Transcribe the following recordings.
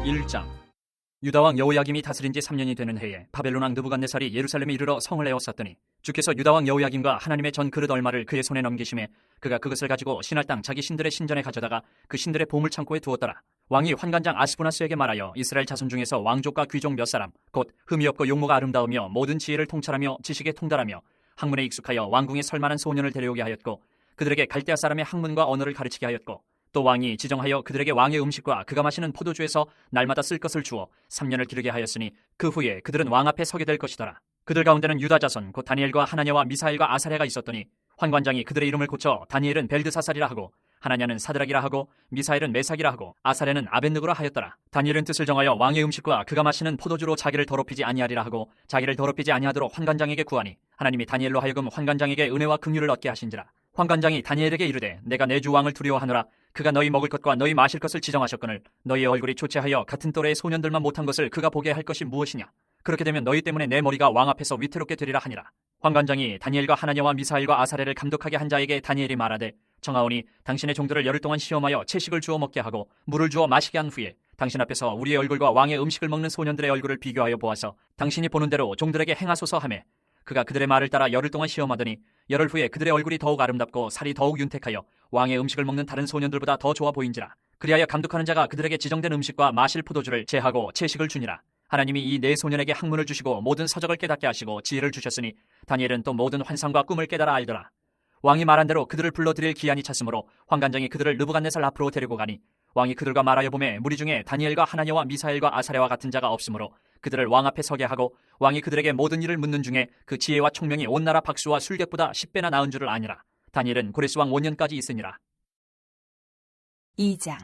1장. 유다왕 여호야김이 다스린 지 3년이 되는 해에 바벨론 왕 느부갓네살이 예루살렘에 이르러 성을 에워쌌더니 주께서 유다왕 여호야김과 하나님의 전 그릇 얼마를 그의 손에 넘기심에 그가 그것을 가지고 신할 땅 자기 신들의 신전에 가져다가 그 신들의 보물창고에 두었더라. 왕이 환관장 아스부나스에게 말하여 이스라엘 자손 중에서 왕족과 귀족 몇 사람 곧 흠이 없고 용모가 아름다우며 모든 지혜를 통찰하며 지식에 통달하며 학문에 익숙하여 왕궁에 설만한 소년을 데려오게 하였고 그들에게 갈대아 사람의 학문과 언어를 가르치게 하였고 또 왕이 지정하여 그들에게 왕의 음식과 그가 마시는 포도주에서 날마다 쓸 것을 주어 3년을 기르게 하였으니 그 후에 그들은 왕 앞에 서게 될 것이더라. 그들 가운데는 유다 자손 곧 다니엘과 하나냐와 미사엘과 아사랴가 있었더니 환관장이 그들의 이름을 고쳐 다니엘은 벨드사살이라 하고 하나냐는 사드락이라 하고 미사엘은 메삭이라 하고 아사랴는 아벳느고라 하였더라. 다니엘은 뜻을 정하여 왕의 음식과 그가 마시는 포도주로 자기를 더럽히지 아니하리라 하고 자기를 더럽히지 아니하도록 환관장에게 구하니 하나님이 다니엘로 하여금 환관장에게 은혜와 긍휼을 얻게 하신지라. 환관장이 다니엘에게 이르되 내가 내 주 왕을 두려워하노라. 그가 너희 먹을 것과 너희 마실 것을 지정하셨거늘 너희의 얼굴이 초췌하여 같은 또래의 소년들만 못한 것을 그가 보게 할 것이 무엇이냐. 그렇게 되면 너희 때문에 내 머리가 왕 앞에서 위태롭게 되리라 하니라. 환관장이 다니엘과 하나냐와 미사엘과 아사랴를 감독하게 한 자에게 다니엘이 말하되 청하오니 당신의 종들을 열흘 동안 시험하여 채식을 주어 먹게 하고 물을 주어 마시게 한 후에 당신 앞에서 우리의 얼굴과 왕의 음식을 먹는 소년들의 얼굴을 비교하여 보아서 당신이 보는 대로 종들에게 행하소서 하매 그가 그들의 말을 따라 열흘 동안 시험하더니 열흘 후에 그들의 얼굴이 더욱 아름답고 살이 더욱 윤택하여 왕의 음식을 먹는 다른 소년들보다 더 좋아 보인지라. 그리하여 감독하는 자가 그들에게 지정된 음식과 마실 포도주를 제하고 채식을 주니라. 하나님이 이 네 소년에게 학문을 주시고 모든 서적을 깨닫게 하시고 지혜를 주셨으니 다니엘은 또 모든 환상과 꿈을 깨달아 알더라. 왕이 말한 대로 그들을 불러들일 기한이 찼으므로 환관장이 그들을 느부갓네살 앞으로 데리고 가니 왕이 그들과 말하여 보매 무리 중에 다니엘과 하나냐와 미사엘과 아사랴와 같은 자가 없으므로 그들을 왕 앞에 서게 하고 왕이 그들에게 모든 일을 묻는 중에 그 지혜와 총명이 온 나라 박수와 술객보다 10배나 나은 줄을 아니라. 다니엘은 고레스 왕 5년까지 있으니라. 2장.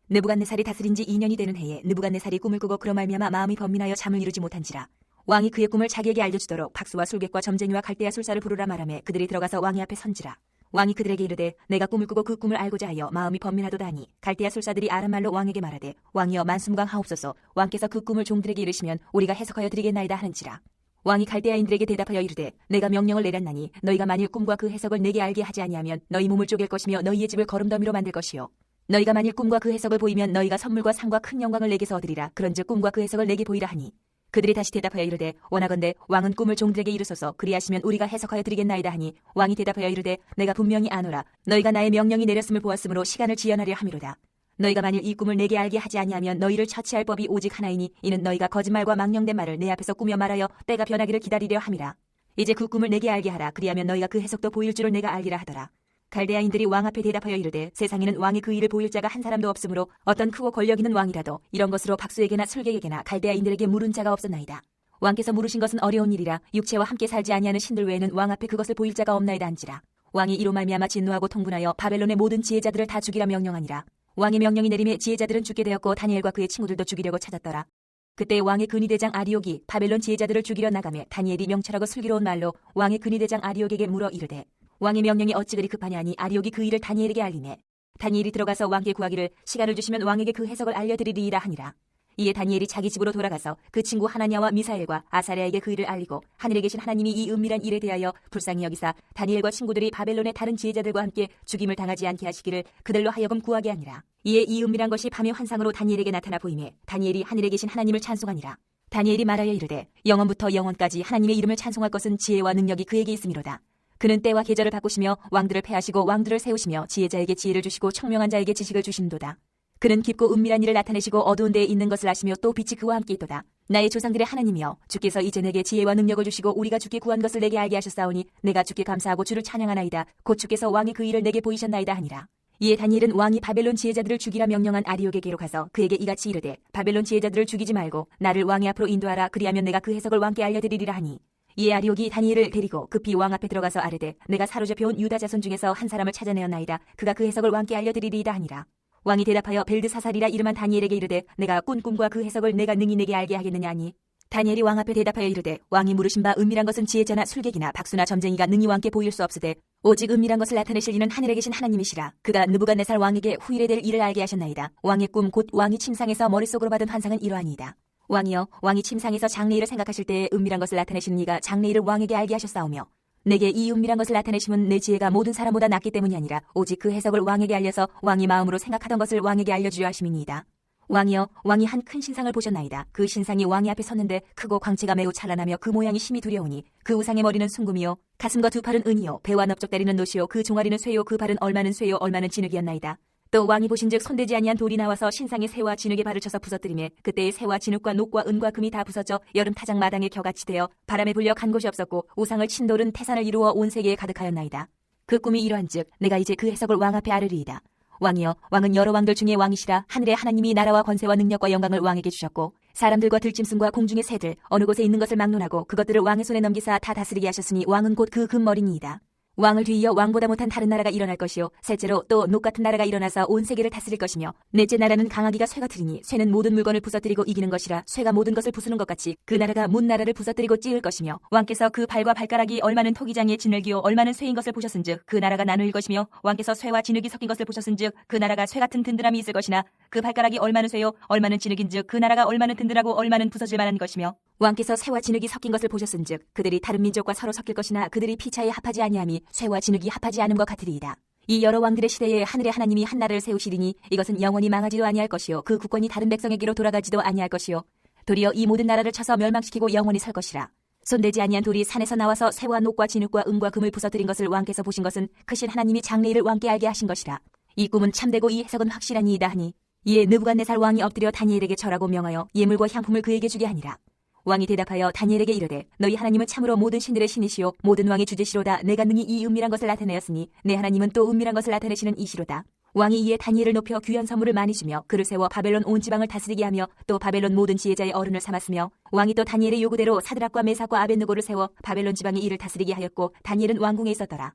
느부갓네살이 다스린 지 2년이 되는 해에 느부갓네살이 꿈을 꾸고 그로 말미암아 마음이 번민하여 잠을 이루지 못한지라. 왕이 그의 꿈을 자기에게 알려주도록 박수와 술객과 점쟁이와 갈대아 술사를 부르라 말하매 그들이 들어가서 왕의 앞에 선지라. 왕이 그들에게 이르되 내가 꿈을 꾸고 그 꿈을 알고자 하여 마음이 번민하도다 하니 갈대아 술사들이 아람말로 왕에게 말하되 왕이여 만수무강하옵소서. 왕께서 그 꿈을 종들에게 이르시면 우리가 해석하여 드리겠나이다 하는지라. 왕이 갈대아인들에게 대답하여 이르되 내가 명령을 내렸나니 너희가 만일 꿈과 그 해석을 내게 알게 하지 아니하면 너희 몸을 쪼갤 것이며 너희의 집을 거름더미로 만들 것이요 너희가 만일 꿈과 그 해석을 보이면 너희가 선물과 상과 큰 영광을 내게서 얻으리라. 그런즉 꿈과 그 해석을 내게 보이라 하니 그들이 다시 대답하여 이르되 원하건대 왕은 꿈을 종들에게 이르소서. 그리하시면 우리가 해석하여 드리겠나이다 하니 왕이 대답하여 이르되 내가 분명히 아노라. 너희가 나의 명령이 내렸음을 보았으므로 시간을 지연하려 함이로다. 너희가 만일 이 꿈을 내게 알게 하지 아니하면 너희를 처치할 법이 오직 하나이니 이는 너희가 거짓말과 망령된 말을 내 앞에서 꾸며 말하여 때가 변하기를 기다리려 함이라. 이제 그 꿈을 내게 알게 하라. 그리하면 너희가 그 해석도 보일 줄을 내가 알리라 하더라. 갈대아인들이 왕 앞에 대답하여 이르되 세상에는 왕이 그 일을 보일 자가 한 사람도 없으므로 어떤 크고 권력 있는 왕이라도 이런 것으로 박수에게나 술객에게나 갈대아인들에게 물은 자가 없었나이다. 왕께서 물으신 것은 어려운 일이라 육체와 함께 살지 아니하는 신들 외에는 왕 앞에 그것을 보일 자가 없나이다 한지라. 왕이 이로 말미암아 진노하고 통분하여 바벨론의 모든 지혜자들을 다 죽이라 명령하니라. 왕의 명령이 내림에 지혜자들은 죽게 되었고 다니엘과 그의 친구들도 죽이려고 찾았더라. 그때 왕의 근위대장 아리옥이 바벨론 지혜자들을 죽이려 나가며 다니엘이 명철하고 슬기로운 말로 왕의 근위대장 아리옥에게 물어 이르되 왕의 명령이 어찌 그리 급하냐 하니 아리옥이 그 일을 다니엘에게 알리매 다니엘이 들어가서 왕께 구하기를 시간을 주시면 왕에게 그 해석을 알려드리리이다 하니라. 이에 다니엘이 자기 집으로 돌아가서 그 친구 하나냐와 미사엘과 아사랴에게 그 일을 알리고 하늘에 계신 하나님이 이 은밀한 일에 대하여 불쌍히 여기사 다니엘과 친구들이 바벨론의 다른 지혜자들과 함께 죽임을 당하지 않게 하시기를 그들로 하여금 구하게 하니라. 이에 이 은밀한 것이 밤의 환상으로 다니엘에게 나타나 보이매 다니엘이 하늘에 계신 하나님을 찬송하니라. 다니엘이 말하여 이르되 영원부터 영원까지 하나님의 이름을 찬송할 것은 지혜와 능력이 그에게 있음이로다. 그는 때와 계절을 바꾸시며 왕들을 패하시고 왕들을 세우시며 지혜자에게 지혜를 주시고 총명한 자에게 지식을 주신도다. 그는 깊고 은밀한 일을 나타내시고 어두운 데에 있는 것을 아시며 또 빛이 그와 함께 있도다. 나의 조상들의 하나님이여 주께서 이제 내게 지혜와 능력을 주시고 우리가 주께 구한 것을 내게 알게 하셨사오니 내가 주께 감사하고 주를 찬양하나이다. 곧 주께서 왕의 그 일을 내게 보이셨나이다 하니라. 이에 다니엘은 왕이 바벨론 지혜자들을 죽이라 명령한 아리옥에게로 가서 그에게 이같이 이르되 바벨론 지혜자들을 죽이지 말고 나를 왕의 앞으로 인도하라. 그리하면 내가 그 해석을 왕께 알려드리리라 하니 이에 아리옥이 다니엘을 데리고 급히 왕 앞에 들어가서 아뢰되 내가 사로잡혀온 유다 자손 중에서 한 사람을 찾아내었나이다. 그가 그 해석을 왕께 알려드리리이다 하니라. 왕이 대답하여 벨드사살이라 이름한 다니엘에게 이르되 내가 꾼 꿈과 그 해석을 내가 능히 내게 알게 하겠느냐 하니 다니엘이 왕 앞에 대답하여 이르되 왕이 물으신 바 은밀한 것은 지혜자나 술객이나 박수나 점쟁이가 능히 왕께 보일 수 없으되 오직 은밀한 것을 나타내실 이는 하늘에 계신 하나님이시라. 그가 느부갓네살 왕에게 후일에 될 일을 알게 하셨나이다. 왕의 꿈 곧 왕이 침상에서 머릿속으로 받은 환상은 이러하니이다. 왕이여 왕이 침상에서 장래일을 생각하실 때에 은밀한 것을 나타내시는 이가 장래일을 왕에게 알게 하셨사오며 내게 이 은밀한 것을 나타내심은 내 지혜가 모든 사람보다 낫기 때문이 아니라 오직 그 해석을 왕에게 알려서 왕이 마음으로 생각하던 것을 왕에게 알려주려 하심이니이다. 왕이여, 왕이 한 큰 신상을 보셨나이다. 그 신상이 왕이 앞에 섰는데 크고 광채가 매우 찬란하며 그 모양이 심히 두려우니 그 우상의 머리는 순금이요 가슴과 두 팔은 은이요 배와 넓적다리는 노시요 그 종아리는 쇠요 그 발은 얼마는 쇠요 얼마는 진흙이었나이다. 또 왕이 보신즉 손대지 아니한 돌이 나와서 신상의 새와 진흙의 발을 쳐서 부서뜨리매 그때의 새와 진흙과 녹과 은과 금이 다 부서져 여름 타작 마당에 겨같이 되어 바람에 불려 간 곳이 없었고 우상을 친 돌은 태산을 이루어 온 세계에 가득하였나이다. 그 꿈이 이러한즉 내가 이제 그 해석을 왕 앞에 아르리이다. 왕이여, 왕은 여러 왕들 중에 왕이시라. 하늘의 하나님이 나라와 권세와 능력과 영광을 왕에게 주셨고 사람들과 들짐승과 공중의 새들 어느 곳에 있는 것을 막론하고 그것들을 왕의 손에 넘기사 다 다스리게 하셨으니 왕은 곧 그 금머리니이다. 왕을 뒤이어 왕보다 못한 다른 나라가 일어날 것이요 셋째로 또 녹 같은 나라가 일어나서 온 세계를 다스릴 것이며 넷째 나라는 강하기가 쇠가 트리니 쇠는 모든 물건을 부서뜨리고 이기는 것이라 쇠가 모든 것을 부수는 것 같이 그 나라가 문 나라를 부서뜨리고 찌을 것이며 왕께서 그 발과 발가락이 얼마는 토기장의 진흙이요 얼마는 쇠인 것을 보셨은즉 그 나라가 나누일 것이며 왕께서 쇠와 진흙이 섞인 것을 보셨은즉 그 나라가 쇠 같은 든든함이 있을 것이나 그 발가락이 얼마는 쇠요 얼마는 진흙인즉 그 나라가 얼마는 든든하고 얼마는 부서질 만한 것이며 왕께서 쇠와 진흙이 섞인 것을 보셨은즉 그들이 다른 민족과 서로 섞일 것이나 그들이 피차에 합하지 아니함이 쇠와 진흙이 합하지 않음과 같으리이다. 이 여러 왕들의 시대에 하늘의 하나님이 한 나라를 세우시리니 이것은 영원히 망하지도 아니할 것이요 그 국권이 다른 백성에게로 돌아가지도 아니할 것이요 도리어 이 모든 나라를 쳐서 멸망시키고 영원히 설 것이라. 손대지 아니한 돌이 산에서 나와서 쇠와 녹과 진흙과 은과 금을 부서뜨린 것을 왕께서 보신 것은 크신 하나님이 장래일을 왕께 알게 하신 것이라. 이 꿈은 참되고 이 해석은 확실하니이다 하니 이에 느부갓네살 왕이 엎드려 다니엘에게 절하고 명하여 예물과 향품을 그에게 주게 하니라. 왕이 대답하여 다니엘에게 이르되 너희 하나님은 참으로 모든 신들의 신이시요 모든 왕의 주제시로다. 내가 능히 이 은밀한 것을 나타내었으니 내 하나님은 또 은밀한 것을 나타내시는 이시로다. 왕이 이에 다니엘을 높여 귀한 선물을 많이 주며 그를 세워 바벨론 온 지방을 다스리게 하며 또 바벨론 모든 지혜자의 어른을 삼았으며 왕이 또 다니엘의 요구대로 사드락과 메삭과 아벳느고를 세워 바벨론 지방의 일을 다스리게 하였고 다니엘은 왕궁에 있었더라.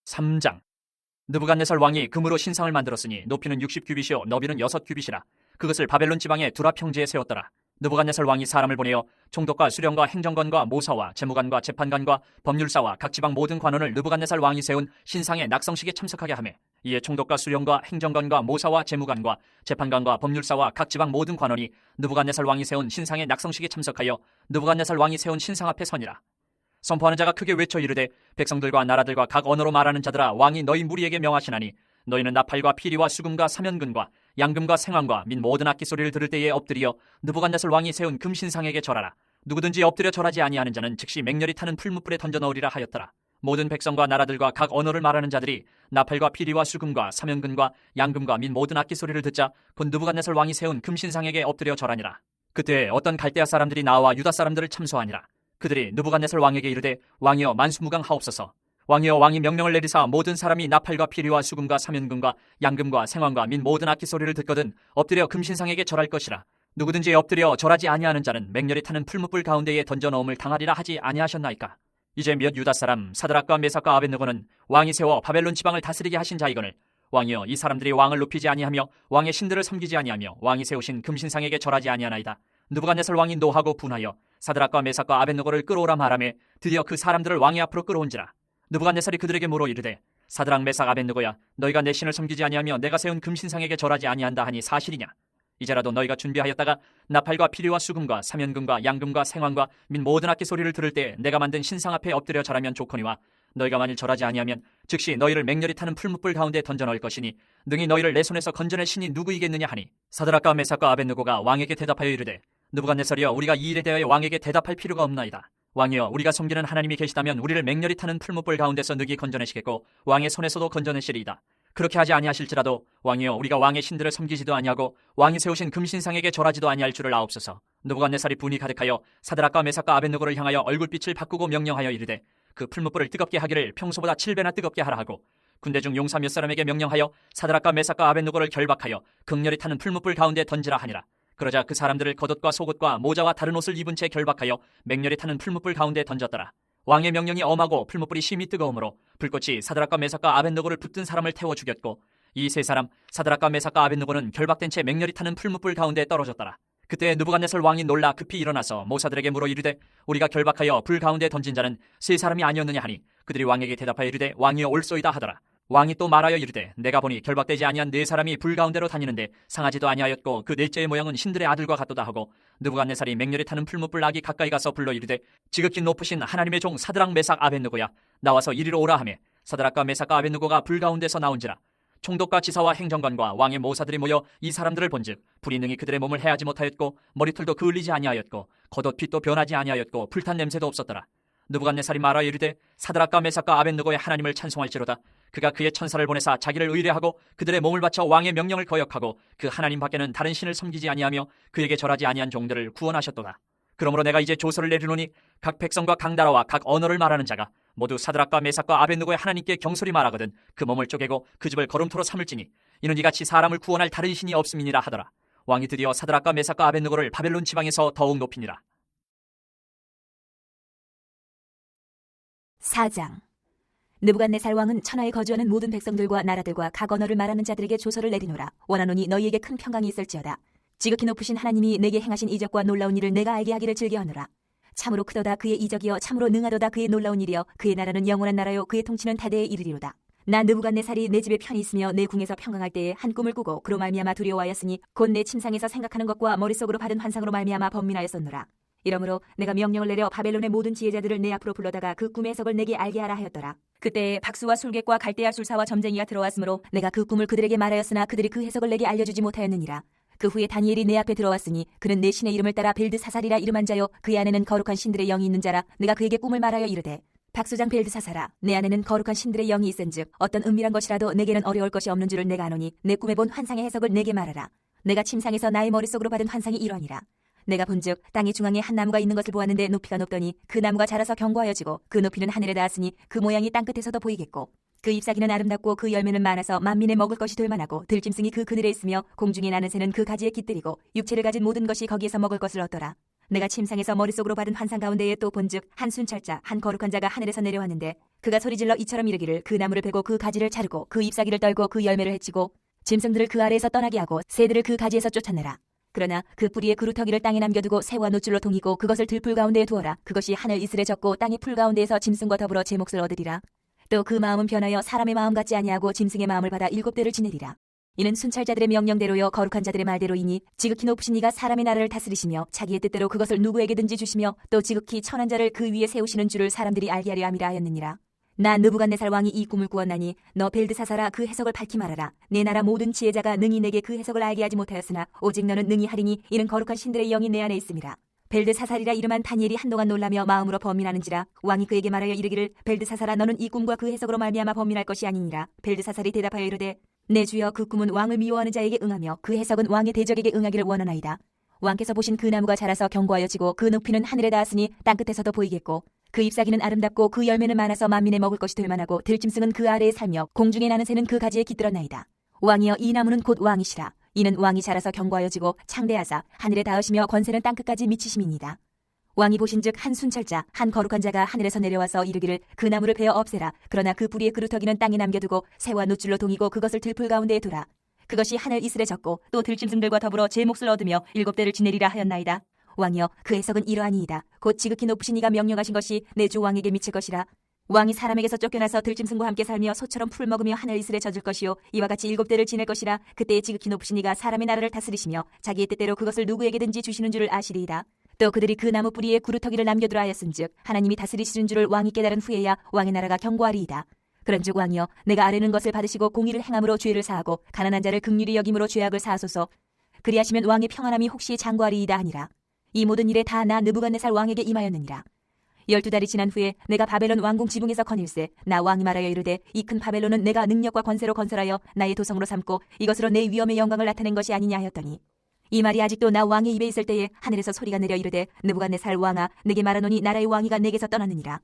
3장. 느부갓네살 왕이 금으로 신상을 만들었으니 높이는 60규빗이요 너비는 6규빗이라. 그것을 바벨론 지방의 두라 평지에 세웠더라. 느부갓네살 왕이 사람을 보내어 총독과 수령과 행정관과 모사와 재무관과 재판관과 법률사와 각 지방 모든 관원을 느부갓네살 왕이 세운 신상의 낙성식에 참석하게 하매 이에 총독과 수령과 행정관과 모사와 재무관과 재판관과 법률사와 각 지방 모든 관원이 느부갓네살 왕이 세운 신상의 낙성식에 참석하여 느부갓네살 왕이 세운 신상 앞에 서니라. 선포하는 자가 크게 외쳐 이르되 백성들과 나라들과 각 언어로 말하는 자들아 왕이 너희 무리에게 명하시나니 너희는 나팔과 피리와 수금과 사면근과 양금과 생황과 및 모든 악기 소리를 들을 때에 엎드려 느부갓네살 왕이 세운 금신상에게 절하라. 누구든지 엎드려 절하지 아니하는 자는 즉시 맹렬히 타는 풀무불에 던져 넣으리라 하였더라. 모든 백성과 나라들과 각 언어를 말하는 자들이 나팔과 피리와 수금과 사면근과 양금과 및 모든 악기 소리를 듣자 곧 느부갓네살 왕이 세운 금신상에게 엎드려 절하니라. 그때 어떤 갈대아 사람들이 나와 유다 사람들을 참소하니라. 그들이 느부갓네살 왕에게 이르되 왕이여 만수무강하옵소서. 왕이여 왕이 명령을 내리사 모든 사람이 나팔과 피리와 수금과 사면금과 양금과 생황과 및 모든 악기 소리를 듣거든 엎드려 금신상에게 절할 것이라. 누구든지 엎드려 절하지 아니하는 자는 맹렬히 타는 풀무불 가운데에 던져 넣음을 당하리라 하지 아니하셨나이까. 이제 몇 유다 사람 사드락과 메삭과 아벳느고는 왕이 세워 바벨론 지방을 다스리게 하신 자이거늘 왕이여 이 사람들이 왕을 높이지 아니하며 왕의 신들을 섬기지 아니하며 왕이 세우신 금신상에게 절하지 아니하나이다. 느부갓네살 왕이 노하고 분하여 사드락과 메삭과 아벳느고를 끌어오라 말하며 드디어 그 사람들을 왕의 앞으로 끌어온지라. 느부갓네살이 그들에게 물어 이르되 사드락 메삭 아벳느고야 너희가 내 신을 섬기지 아니하며 내가 세운 금신상에게 절하지 아니한다 하니 사실이냐. 이제라도 너희가 준비하였다가 나팔과 피리와 수금과 사면금과 양금과 생황과 및 모든 악기 소리를 들을 때 내가 만든 신상 앞에 엎드려 절하면 좋거니와 너희가 만일 절하지 아니하면 즉시 너희를 맹렬히 타는 풀무불 가운데 던져 넣을 것이니 능히 너희를 내 손에서 건져낼 신이 누구이겠느냐 하니 사드락과 메삭과 아벳느고가 왕에게 대답하여 이르되 느부갓네살이여 우리가 이 일에 대하여 왕에게 대답할 필요가 없나이다. 왕이여 우리가 섬기는 하나님이 계시다면 우리를 맹렬히 타는 풀무불 가운데서 능히 건져내시겠고 왕의 손에서도 건져내시리이다. 그렇게 하지 아니하실지라도 왕이여 우리가 왕의 신들을 섬기지도 아니하고 왕이 세우신 금신상에게 절하지도 아니할 줄을 아옵소서. 느부갓네살이 분이 가득하여 사드락과 메삭과 아벳느고를 향하여 얼굴빛을 바꾸고 명령하여 이르되 그 풀무불을 뜨겁게 하기를 평소보다 7배나 뜨겁게 하라 하고 군대 중 용사 몇 사람에게 명령하여 사드락과 메삭과 아벳느고를 결박하여 극렬히 타는 풀무불 가운데 던지라 하니라. 그러자 그 사람들을 겉옷과 속옷과 모자와 다른 옷을 입은 채 결박하여 맹렬히 타는 풀무불 가운데 던졌더라. 왕의 명령이 엄하고 풀무불이 심히 뜨거우므로 불꽃이 사드락과 메삭과 아벳느고를 붙든 사람을 태워 죽였고 이 세 사람 사드락과 메삭과 아벳느고는 결박된 채 맹렬히 타는 풀무불 가운데 떨어졌더라. 그때 느부갓네살 왕이 놀라 급히 일어나서 모사들에게 물어 이르되 우리가 결박하여 불 가운데 던진 자는 세 사람이 아니었느냐 하니 그들이 왕에게 대답하여 이르되 왕이여 옳소이다 하더라. 왕이 또 말하여 이르되 내가 보니 결박되지 아니한 네 사람이 불 가운데로 다니는데 상하지도 아니하였고 그 넷째의 모양은 신들의 아들과 같도다 하고 느부갓네살이 맹렬히 타는 풀무불 악이 가까이 가서 불러 이르되 지극히 높으신 하나님의 종 사드락 메삭 아벳느고야 나와서 이리로 오라 하매 사드락과 메삭과 아벳느고가 불 가운데서 나온지라. 총독과 지사와 행정관과 왕의 모사들이 모여 이 사람들을 본즉 불이 능히 그들의 몸을 해하지 못하였고 머리털도 그을리지 아니하였고 겉옷 빛도 변하지 아니하였고 불탄 냄새도 없었더라. 느부갓네살이 말하여 이르되 사드락과 메삭과 아벳느고의 하나님을 찬송할지로다. 그가 그의 천사를 보내사 자기를 의뢰하고 그들의 몸을 바쳐 왕의 명령을 거역하고 그 하나님 밖에는 다른 신을 섬기지 아니하며 그에게 절하지 아니한 종들을 구원하셨도다. 그러므로 내가 이제 조서를 내리노니 각 백성과 각 나라와 각 언어를 말하는 자가 모두 사드락과 메삭과 아벳느고의 하나님께 경솔히 말하거든 그 몸을 쪼개고 그 집을 거름토로 삼을지니 이는 이같이 사람을 구원할 다른 신이 없음이니라 하더라. 왕이 드디어 사드락과 메삭과 아벳느고를 바벨론 지방에서 더욱 높이니라. 4장. 느부갓네살 왕은 천하에 거주하는 모든 백성들과 나라들과 각 언어를 말하는 자들에게 조서를 내리노라. 원하노니 너희에게 큰 평강이 있을지어다. 지극히 높으신 하나님이 내게 행하신 이적과 놀라운 일을 내가 알게 하기를 즐겨하노라. 참으로 크도다 그의 이적이여 참으로 능하도다 그의 놀라운 일이여 그의 나라는 영원한 나라요 그의 통치는 다대에 이르리로다. 나 느부갓네살이 내 집에 편히 있으며 내 궁에서 평강할 때에 한 꿈을 꾸고 그로 말미암아 두려워하였으니 곧 내 침상에서 생각하는 것과 머릿속으로 받은 환상으로 말미암아 번민하였었노라. 이러므로 내가 명령을 내려 바벨론의 모든 지혜자들을 내 앞으로 불러다가 그 꿈의 해석을 내게 알게 하라 하였더라. 그때에 박수와 술객과 갈대아 술사와 점쟁이가 들어왔으므로 내가 그 꿈을 그들에게 말하였으나 그들이 그 해석을 내게 알려주지 못하였느니라. 그 후에 다니엘이 내 앞에 들어왔으니 그는 내 신의 이름을 따라 벨드사살이라 이름한 자요 그의 안에는 거룩한 신들의 영이 있는 자라. 내가 그에게 꿈을 말하여 이르되 박수장 벨드사살아 내 안에는 거룩한 신들의 영이 있은즉 어떤 은밀한 것이라도 내게는 어려울 것이 없는 줄을 내가 아노니 내 꿈에 본 환상의 해석을 내게 말하라. 내가 침상에서 나의 머릿속으로 받은 환상이 이러하니라. 내가 본즉 땅의 중앙에 한 나무가 있는 것을 보았는데 높이가 높더니 그 나무가 자라서 견고하여지고 그 높이는 하늘에 닿았으니 그 모양이 땅끝에서도 보이겠고 그 잎사귀는 아름답고 그 열매는 많아서 만민의 먹을 것이 될 만하고 들짐승이 그 그늘에 있으며 공중에 나는 새는 그 가지에 깃들이고 육체를 가진 모든 것이 거기에서 먹을 것을 얻더라. 내가 침상에서 머릿속으로 받은 환상 가운데에 또 본즉 한 순찰자 한 거룩한 자가 하늘에서 내려왔는데 그가 소리질러 이처럼 이르기를 그 나무를 베고 그 가지를 자르고 그 잎사귀를 떨고 그 열매를 해치고 짐승들을 그 아래에서 떠나게 하고 새들을 그 가지에서 쫓아내라. 그러나 그 뿌리의 그루터기를 땅에 남겨두고 새와 노줄로 동이고 그것을 들풀 가운데에 두어라. 그것이 하늘 이슬에 젖고 땅의 풀 가운데에서 짐승과 더불어 제 몫을 얻으리라. 또 그 마음은 변하여 사람의 마음 같지 아니하고 짐승의 마음을 받아 7대를 지내리라. 이는 순찰자들의 명령대로요 거룩한 자들의 말대로이니 지극히 높으신 이가 사람의 나라를 다스리시며 자기의 뜻대로 그것을 누구에게든지 주시며 또 지극히 천한 자를 그 위에 세우시는 줄을 사람들이 알게 하려 함이라 하였느니라. 나 느부갓네살 왕이 이 꿈을 꾸었나니 너 벨드사살아 그 해석을 밝히 말하라. 내 나라 모든 지혜자가 능히 내게 그 해석을 알게 하지 못하였으나 오직 너는 능히 하리니 이는 거룩한 신들의 영이 내 안에 있음이라. 벨드사살이라 이름한 다니엘이 한동안 놀라며 마음으로 번민하는지라. 왕이 그에게 말하여 이르기를 벨드사살아 너는 이 꿈과 그 해석으로 말미암아 번민할 것이 아니니라. 벨드사살이 대답하여 이르되 내 주여 그 꿈은 왕을 미워하는 자에게 응하며 그 해석은 왕의 대적에게 응하기를 원하나이다. 왕께서 보신 그 나무가 자라서 견고하여지고 그 높이는 하늘에 닿았으니 땅끝에서도 보이겠고 그 잎사귀는 아름답고 그 열매는 많아서 만민의 먹을 것이 될 만하고 들짐승은 그 아래에 살며 공중에 나는 새는 그 가지에 깃들었나이다. 왕이여 이 나무는 곧 왕이시라. 이는 왕이 자라서 견고하여지고 창대하사 하늘에 닿으시며 권세는 땅끝까지 미치심이니이다. 왕이 보신즉 한 순찰자 한 거룩한 자가 하늘에서 내려와서 이르기를 그 나무를 베어 없애라. 그러나 그 뿌리의 그루터기는 땅에 남겨두고 새와 노줄로 동이고 그것을 들풀 가운데에 두라. 그것이 하늘 이슬에 젖고 또 들짐승들과 더불어 제 몫을 얻으며 7대를 지내리라 하였나이다. 왕이여 그 해석은 이러하니이다. 곧 지극히 높으신 이가 명령하신 것이 내 주 왕에게 미칠 것이라. 왕이 사람에게서 쫓겨나서 들짐승과 함께 살며 소처럼 풀 먹으며 하늘 이슬에 젖을 것이요 이와 같이 7대를 지낼 것이라. 그때에 지극히 높으신 이가 사람의 나라를 다스리시며 자기의 뜻대로 그것을 누구에게든지 주시는 줄을 아시리이다. 또 그들이 그 나무 뿌리에 구루터기를 남겨두라 하였은즉 하나님이 다스리시는 줄을 왕이 깨달은 후에야 왕의 나라가 견고하리이다. 그런즉 왕이여 내가 아뢰는 것을 받으시고 공의를 행함으로 죄를 사하고 가난한 자를 긍휼히 여김으로 죄악을 사하소서. 그리하시면 왕의 평안함이 혹시 장구하리이다 하니라. 이 모든 일에 다 나 느부갓네살 왕에게 임하였느니라. 12달이 지난 후에 내가 바벨론 왕궁 지붕에서 거닐세 나 왕이 말하여 이르되 이 큰 바벨론은 내가 능력과 권세로 건설하여 나의 도성으로 삼고 이것으로 내 위엄의 영광을 나타낸 것이 아니냐 하였더니 이 말이 아직도 나 왕의 입에 있을 때에 하늘에서 소리가 내려 이르되 느부갓네살 왕아 내게 말하노니 나라의 왕위가 내게서 떠났느니라.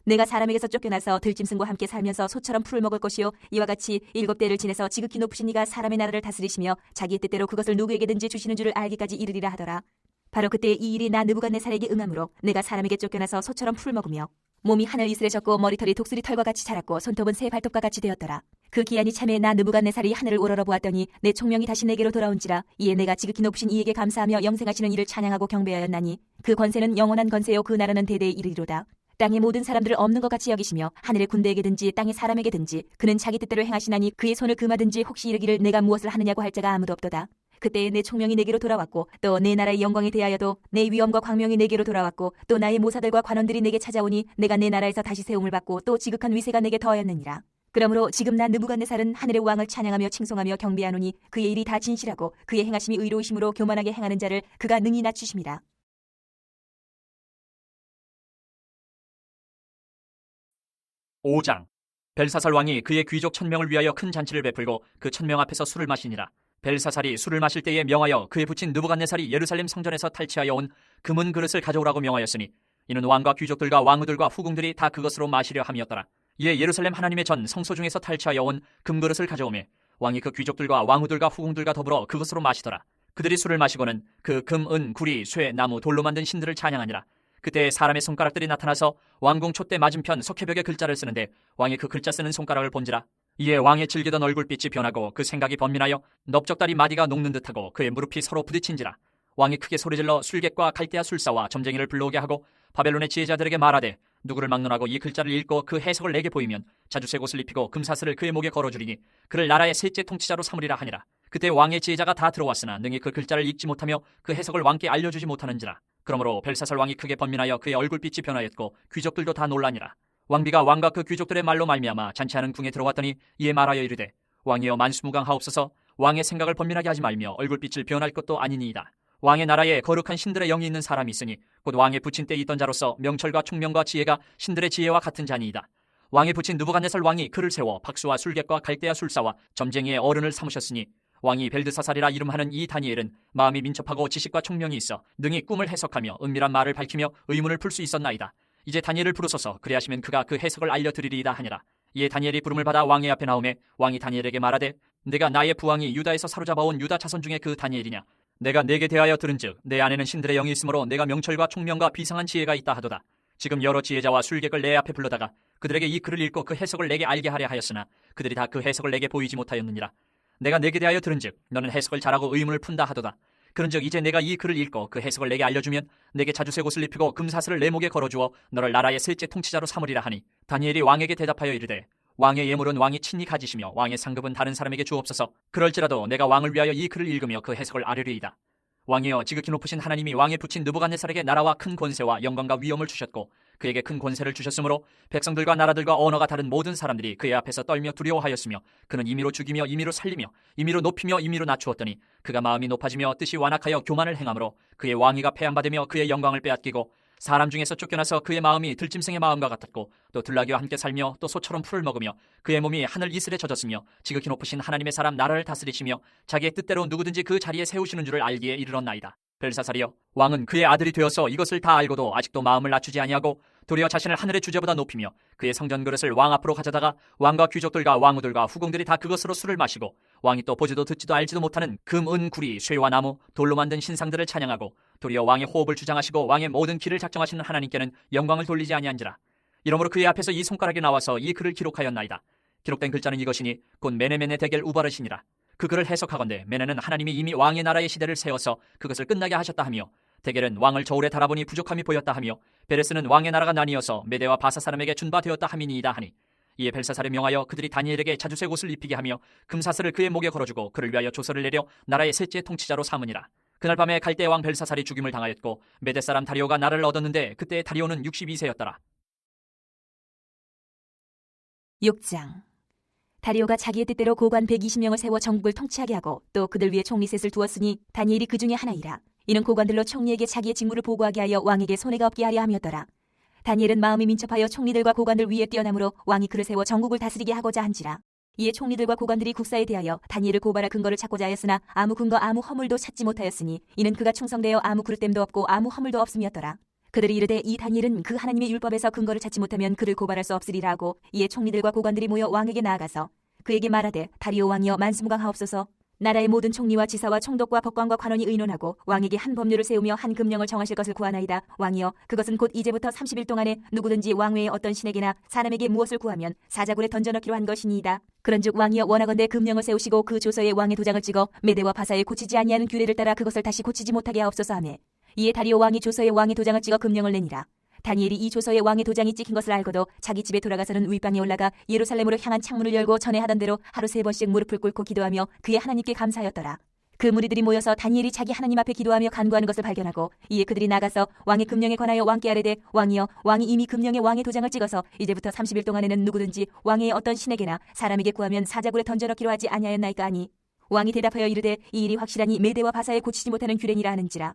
내가 사람에게서 쫓겨나서 들짐승과 함께 살면서 소처럼 풀을 먹을 것이요 이와 같이 7대를 지내서 지극히 높으신 이가 사람의 나라를 다스리시며 자기의 뜻대로 그것을 누구에게든지 주시는 줄을 알기까지 이르리라 하더라. 바로 그때 이 일이 나 느부갓네살에게 응함으로 내가 사람에게 쫓겨나서 소처럼 풀 먹으며 몸이 하늘 이슬에 젖고 머리털이 독수리 털과 같이 자랐고 손톱은 새 발톱과 같이 되었더라. 그 기한이 참에 나 느부갓네살이 하늘을 우러러 보았더니 내 총명이 다시 내게로 돌아온지라. 이에 내가 지극히 높으신 이에게 감사하며 영생하시는 이를 찬양하고 경배하였나니 그 권세는 영원한 권세요 그 나라는 대대에 이르리로다. 땅의 모든 사람들을 없는 것 같이 여기시며 하늘의 군대에게든지 땅의 사람에게든지 그는 자기 뜻대로 행하시나니 그의 손을 금하든지 혹시 이르기를 내가 무엇을 하느냐고 할 자가 아무도 없도다. 그때에 내 총명이 내게로 돌아왔고 또 내 나라의 영광에 대하여도 내 위엄과 광명이 내게로 돌아왔고 또 나의 모사들과 관원들이 내게 찾아오니 내가 내 나라에서 다시 세움을 받고 또 지극한 위세가 내게 더하였느니라. 그러므로 지금 나 느부갓네살은 하늘의 왕을 찬양하며 칭송하며 경배하노니 그의 일이 다 진실하고 그의 행하심이 의로우심으로 교만하게 행하는 자를 그가 능히 낮추심이라. 5장. 벨사살 왕이 그의 귀족 1000명을 위하여 큰 잔치를 베풀고 그 1000명 앞에서 술을 마시니라. 벨사살이 술을 마실 때에 명하여 그의 부친 느부갓네살이 예루살렘 성전에서 탈취하여 온 금은 그릇을 가져오라고 명하였으니 이는 왕과 귀족들과 왕후들과 후궁들이 다 그것으로 마시려 함이었더라. 이에 예루살렘 하나님의 전 성소 중에서 탈취하여 온 금그릇을 가져오매 왕이 그 귀족들과 왕후들과 후궁들과 더불어 그것으로 마시더라. 그들이 술을 마시고는 그 금, 은, 구리, 쇠, 나무, 돌로 만든 신들을 찬양하니라. 그때 사람의 손가락들이 나타나서 왕궁 촛대 맞은편 석회벽에 글자를 쓰는데 왕이 그 글자 쓰는 손가락을 본지라. 이에 왕의 즐기던 얼굴빛이 변하고 그 생각이 번민하여 넓적다리 마디가 녹는 듯하고 그의 무릎이 서로 부딪힌지라. 왕이 크게 소리질러 술객과 갈대아 술사와 점쟁이를 불러오게 하고 바벨론의 지혜자들에게 말하되 누구를 막론하고 이 글자를 읽고 그 해석을 내게 보이면 자주색 옷을 입히고 금사슬을 그의 목에 걸어주리니 그를 나라의 셋째 통치자로 삼으리라 하니라. 그때 왕의 지혜자가 다 들어왔으나 능히 그 글자를 읽지 못하며 그 해석을 왕께 알려주지 못하는지라. 그러므로 벨사살 왕이 크게 번민하여 그의 얼굴빛이 변하였고 귀족들도 다 놀라니라. 왕비가 왕과 그 귀족들의 말로 말미암아 잔치하는 궁에 들어왔더니 이에 말하여 이르되 왕이여 만수무강하옵소서. 왕의 생각을 번민하게 하지 말며 얼굴빛을 변할 것도 아니니이다. 왕의 나라에 거룩한 신들의 영이 있는 사람이 있으니 곧 왕의 부친 때에 있던 자로서 명철과 총명과 지혜가 신들의 지혜와 같은 자니이다. 왕의 부친 느부갓네살 왕이 그를 세워 박수와 술객과 갈대아 술사와 점쟁이의 어른을 삼으셨으니 왕이 벨드사살이라 이름하는 이 다니엘은 마음이 민첩하고 지식과 총명이 있어 능히 꿈을 해석하며 은밀한 말을 밝히며 의문을 풀 수 있었나이다. 이제 다니엘을 부르소서. 그리하시면 그가 그 해석을 알려드리리이다 하니라. 이에 다니엘이 부름을 받아 왕의 앞에 나오매 왕이 다니엘에게 말하되 내가 나의 부왕이 유다에서 사로잡아온 유다 자손 중에 그 다니엘이냐. 내가 내게 대하여 들은즉 내 안에는 신들의 영이 있으므로 내가 명철과 총명과 비상한 지혜가 있다 하도다. 지금 여러 지혜자와 술객을 내 앞에 불러다가 그들에게 이 글을 읽고 그 해석을 내게 알게 하려 하였으나 그들이 다 그 해석을 내게 보이지 못하였느니라. 내가 내게 대하여 들은즉 너는 해석을 잘하고 의문을 푼다 하도다. 그런즉 이제 내가 이 글을 읽고 그 해석을 내게 알려주면 내게 자주색 옷을 입히고 금사슬을 내 목에 걸어주어 너를 나라의 셋째 통치자로 삼으리라 하니 다니엘이 왕에게 대답하여 이르되 왕의 예물은 왕이 친히 가지시며 왕의 상급은 다른 사람에게 주옵소서. 그럴지라도 내가 왕을 위하여 이 글을 읽으며 그 해석을 아뢰리이다. 왕이여 지극히 높으신 하나님이 왕의 부친 느부갓네살에게 나라와 큰 권세와 영광과 위엄을 주셨고 그에게 큰 권세를 주셨으므로 백성들과 나라들과 언어가 다른 모든 사람들이 그의 앞에서 떨며 두려워하였으며 그는 임의로 죽이며 임의로 살리며 임의로 높이며 임의로 낮추었더니 그가 마음이 높아지며 뜻이 완악하여 교만을 행함으로 그의 왕위가 폐함받으며 그의 영광을 빼앗기고 사람 중에서 쫓겨나서 그의 마음이 들짐승의 마음과 같았고 또 들나귀와 함께 살며 또 소처럼 풀을 먹으며 그의 몸이 하늘 이슬에 젖었으며 지극히 높으신 하나님의 사람 나라를 다스리시며 자기의 뜻대로 누구든지 그 자리에 세우시는 줄을 알기에 이르렀나이다. 벨사살이여 왕은 그의 아들이 되어서 이것을 다 알고도 아직도 마음을 낮추지 아니하고 도리어 자신을 하늘의 주제보다 높이며 그의 성전 그릇을 왕 앞으로 가져다가 왕과 귀족들과 왕후들과 후궁들이 다 그것으로 술을 마시고 왕이 또 보지도 듣지도 알지도 못하는 금, 은, 구리, 쇠와 나무, 돌로 만든 신상들을 찬양하고 도리어 왕의 호흡을 주장하시고 왕의 모든 길을 작정하시는 하나님께는 영광을 돌리지 아니한지라. 이러므로 그의 앞에서 이 손가락이 나와서 이 글을 기록하였나이다. 기록된 글자는 이것이니 곧 메네메네 데겔 우바르시니라. 그 글을 해석하건대 메네는 하나님이 이미 왕의 나라의 시대를 세워서 그것을 끝나게 하셨다 하며 데겔은 왕을 저울에 달아보니 부족함이 보였다 하며 베레스는 왕의 나라가 나뉘어서 메대와 바사 사람에게 준바되었다 함이니이다 하니 이에 벨사살에 명하여 그들이 다니엘에게 자주색 옷을 입히게 하며 금사슬을 그의 목에 걸어주고 그를 위하여 조서를 내려 나라의 셋째 통치자로 삼으니라. 그날 밤에 갈대 왕 벨사살이 죽임을 당하였고 메대 사람 다리오가 나라를 얻었는데 그때 다리오는 62세였더라. 6장. 다리오가 자기의 뜻대로 고관 120명을 세워 정국을 통치하게 하고 또 그들 위에 총리 셋을 두었으니 다니엘이 그 중에 하나이라. 이는 고관들로 총리에게 자기의 직무를 보고하게 하여 왕에게 손해가 없게 하려 함이었더라. 다니엘은 마음이 민첩하여 총리들과 고관들 위에 뛰어나므로 왕이 그를 세워 정국을 다스리게 하고자 한지라. 이에 총리들과 고관들이 국사에 대하여 다니엘을 고발할 근거를 찾고자 하였으나 아무 근거 아무 허물도 찾지 못하였으니 이는 그가 충성되어 아무 그릇됨도 없고 아무 허물도 없음이었더라. 그들이 이르되 이 다니엘은 그 하나님의 율법에서 근거를 찾지 못하면 그를 고발할 수 없으리라 하고 이에 총리들과 고관들이 모여 왕에게 나아가서 그에게 말하되 다리오 왕이여 만수무강하옵소서. 나라의 모든 총리와 지사와 총독과 법관과 관원이 의논하고 왕에게 한 법률을 세우며 한 금령을 정하실 것을 구하나이다. 왕이여 그것은 곧 이제부터 30일 동안에 누구든지 왕 외에 어떤 신에게나 사람에게 무엇을 구하면 사자굴에 던져넣기로 한 것이니이다. 그런즉 왕이여 원하건대 금령을 세우시고 그 조서에 왕의 도장을 찍어 메대와 바사에 고치지 아니하는 규례를 따라 그것을 다시 고치지 못하게 하옵소서 하매 이에 다리오 왕이 조서에 왕의 도장을 찍어 금령을 내니라. 다니엘이 이 조서에 왕의 도장이 찍힌 것을 알고도 자기 집에 돌아가서는 윗방에 올라가 예루살렘으로 향한 창문을 열고 전에 하던 대로 하루 3번씩 무릎을 꿇고 기도하며 그의 하나님께 감사하였더라. 그 무리들이 모여서 다니엘이 자기 하나님 앞에 기도하며 간구하는 것을 발견하고 이에 그들이 나가서 왕의 금령에 관하여 왕께 아뢰되 왕이여 왕이 이미 금령에 왕의 도장을 찍어서 이제부터 30일 동안에는 누구든지 왕의 어떤 신에게나 사람에게 구하면 사자굴에 던져넣기로 하지 아니하였나이까 하니 왕이 대답하여 이르되 이 일이 확실하니 메대와 바사에 고치지 못하는 규례니라 하는지라.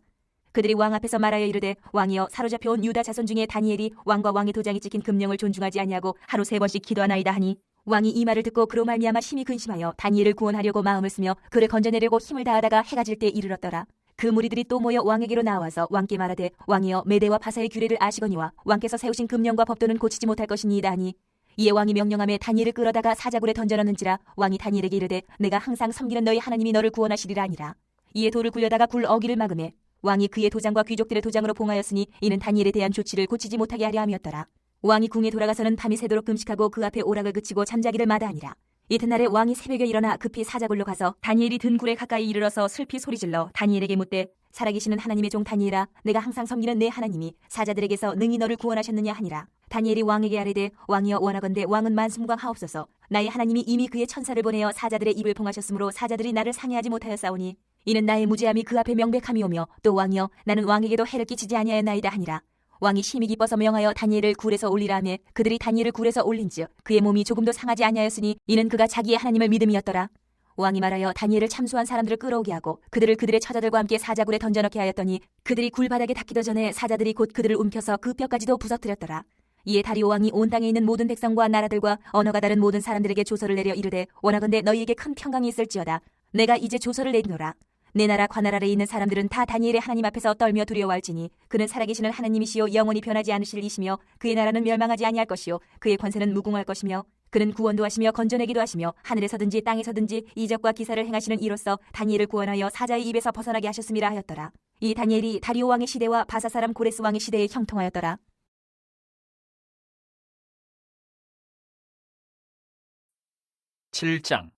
그들이 왕 앞에서 말하여 이르되 왕이여 사로잡혀온 유다 자손 중에 다니엘이 왕과 왕의 도장이 찍힌 금령을 존중하지 아니하고 하루 3번씩 기도하나이다 하니 왕이 이 말을 듣고 그로 말미암아 심히 근심하여 다니엘을 구원하려고 마음을 쓰며 그를 건져내려고 힘을 다하다가 해가 질 때 이르렀더라. 그 무리들이 또 모여 왕에게로 나와서 왕께 말하되 왕이여 메대와 바사의 규례를 아시거니와 왕께서 세우신 금령과 법도는 고치지 못할 것이니이다 하니 이에 왕이 명령하며 다니엘을 끌어다가 사자굴에 던져넣는지라. 왕이 다니엘에게 이르되 내가 항상 섬기는 너희 하나님이 너를 구원하시리라 하니라. 이에 돌을 굴려다가 굴 어기를 막으매 왕이 그의 도장과 귀족들의 도장으로 봉하였으니 이는 다니엘에 대한 조치를 고치지 못하게 하려 함이었더라. 왕이 궁에 돌아가서는 밤이 새도록 금식하고 그 앞에 오락을 그치고 잠자기를 마다하니라. 이튿날에 왕이 새벽에 일어나 급히 사자굴로 가서 다니엘이 든 굴에 가까이 이르러서 슬피 소리질러 다니엘에게 묻되 살아계시는 하나님의 종 다니엘아 내가 항상 섬기는 내 하나님이 사자들에게서 능히 너를 구원하셨느냐 하니라. 다니엘이 왕에게 아뢰되 왕이여 원하건대 왕은 만승광하옵소서. 나의 하나님이 이미 그의 천사를 보내어 사자들의 입을 봉하셨으므로 사자들이 나를 상해하지 못하였사오니 이는 나의 무죄함이 그 앞에 명백함이오며 또 왕이여 나는 왕에게도 해를 끼치지 아니하였나이다 하니라. 왕이 심히 기뻐서 명하여 다니엘을 굴에서 올리라 하매 그들이 다니엘을 굴에서 올린즉 그의 몸이 조금도 상하지 아니하였으니 이는 그가 자기의 하나님을 믿음이었더라. 왕이 말하여 다니엘을 참수한 사람들을 끌어오게 하고 그들을 그들의 처자들과 함께 사자굴에 던져넣게 하였더니 그들이 굴 바닥에 닿기도 전에 사자들이 곧 그들을 움켜서 그 뼈까지도 부서뜨렸더라. 이에 다리오 왕이 온 땅에 있는 모든 백성과 나라들과 언어가 다른 모든 사람들에게 조서를 내려 이르되 원하건대 너희에게 큰 평강이 있을지어다. 내가 이제 조서를 내리노라. 내 나라 관할 아래에 있는 사람들은 다 다니엘의 하나님 앞에서 떨며 두려워할지니 그는 살아계시는 하나님이시요 영원히 변하지 않으실 이시며 그의 나라는 멸망하지 아니할 것이요 그의 권세는 무궁할 것이며 그는 구원도 하시며 건져내기도 하시며 하늘에서든지 땅에서든지 이적과 기사를 행하시는 이로써 다니엘을 구원하여 사자의 입에서 벗어나게 하셨음이라 하였더라. 이 다니엘이 다리오 왕의 시대와 바사 사람 고레스 왕의 시대에 형통하였더라. 7장.